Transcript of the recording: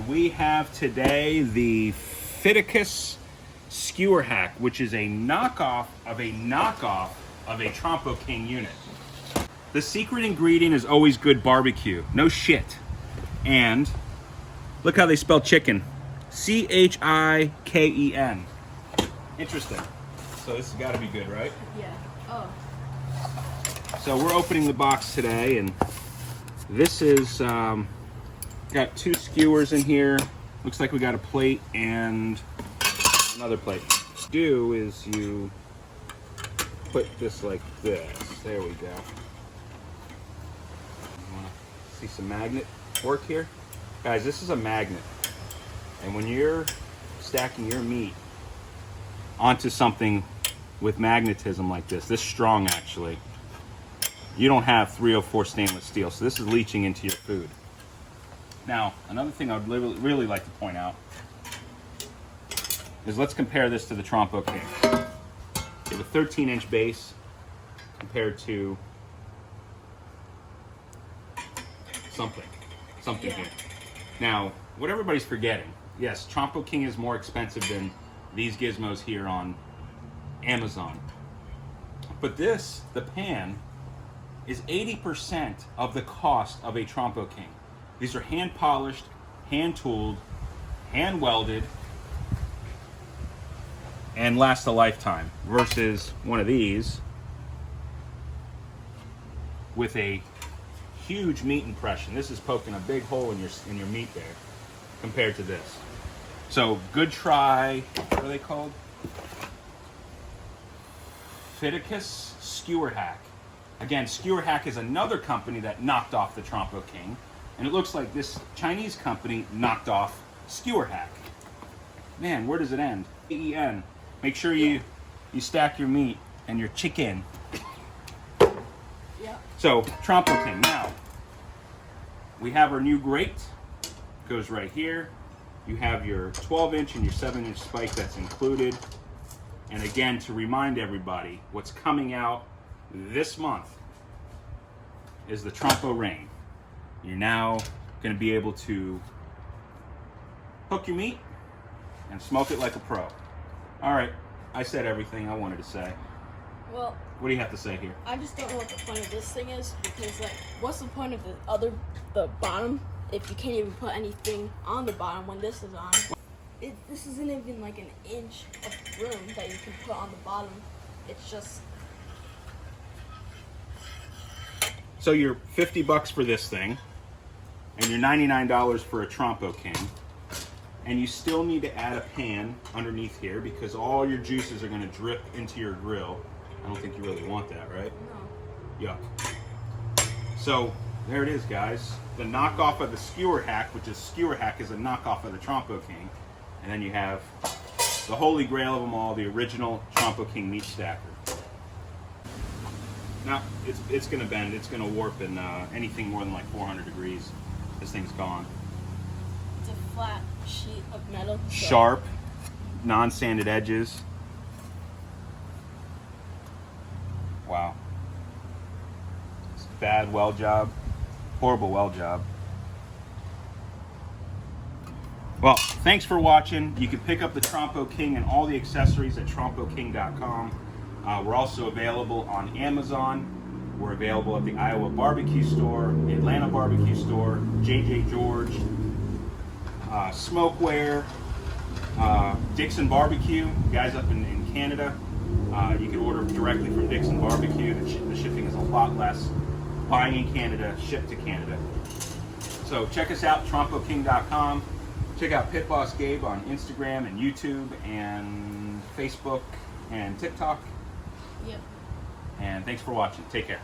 we have today the Phitecus skewer hack, which is a knockoff of a Trompo King unit. The secret ingredient is always good barbecue. No shit. And look how they spell chicken. C-H-I-K-E-N. Interesting. So this has got to be good, right? Yeah. Oh. So we're opening the box today, and this is got 2 skewers in here. Looks like we got a plate and another plate. What you do is you put this like this. There we go. You want to see some magnet work here? Guys, this is a magnet. And when you're stacking your meat onto something with magnetism like this strong actually, you don't have 304 stainless steel. So this is leaching into your food. Now, another thing I would really like to point out is let's compare this to the Trompo King. We have a 13-inch base compared to something here. Now, what everybody's forgetting, yes, Trompo King is more expensive than these gizmos here on Amazon. But this, the pan, is 80% of the cost of a Trompo King. These are hand polished, hand tooled, hand welded, and last a lifetime, versus one of these with a huge meat impression. This is poking a big hole in your meat there compared to this. So good try. What are they called? Phitecus skewer hack. Again, skewer hack is another company that knocked off the Trompo King. And it looks like this Chinese company knocked off skewer hack. Man, where does it end? E-N. Make sure you stack your meat and your chicken. Yeah. So, Trompo King. Now, we have our new grate. Goes right here. You have your 12-inch and your 7-inch spike that's included. And again, to remind everybody, what's coming out this month is the Trompo Ring. You're now going to be able to hook your meat and smoke it like a pro. All right, I said everything I wanted to say. Well, what do you have to say here? I just don't know what the point of this thing is, because like, what's the point of the bottom if you can't even put anything on the bottom when this is on? This isn't even like an inch of room that you can put on the bottom. It's just. So you're $50 for this thing, and you're $99 for a Trompo King, and you still need to add a pan underneath here because all your juices are going to drip into your grill. I don't think you really want that, right? No. Yuck. So there it is, guys. The knockoff of the skewer hack, which is skewer hack is a knockoff of the Trompo King, and then you have the holy grail of them all, the original Trompo King meat stacker. Now, it's going to bend, it's going to warp, and anything more than like 400 degrees, this thing's gone. It's a flat sheet of metal. So. Sharp, non-sanded edges. Wow. It's a bad weld job, horrible weld job. Well, thanks for watching. You can pick up the Trompo King and all the accessories at trompoking.com. We're also available on Amazon. We're available at the Iowa Barbecue Store, the Atlanta Barbecue Store, J.J. George, Smokeware, Dixon Barbecue, guys up in Canada. You can order directly from Dixon Barbecue. The shipping is a lot less. Buying in Canada, shipped to Canada. So check us out, trompoking.com. Check out Pit Boss Gabe on Instagram and YouTube and Facebook and TikTok. Yep. And thanks for watching. Take care.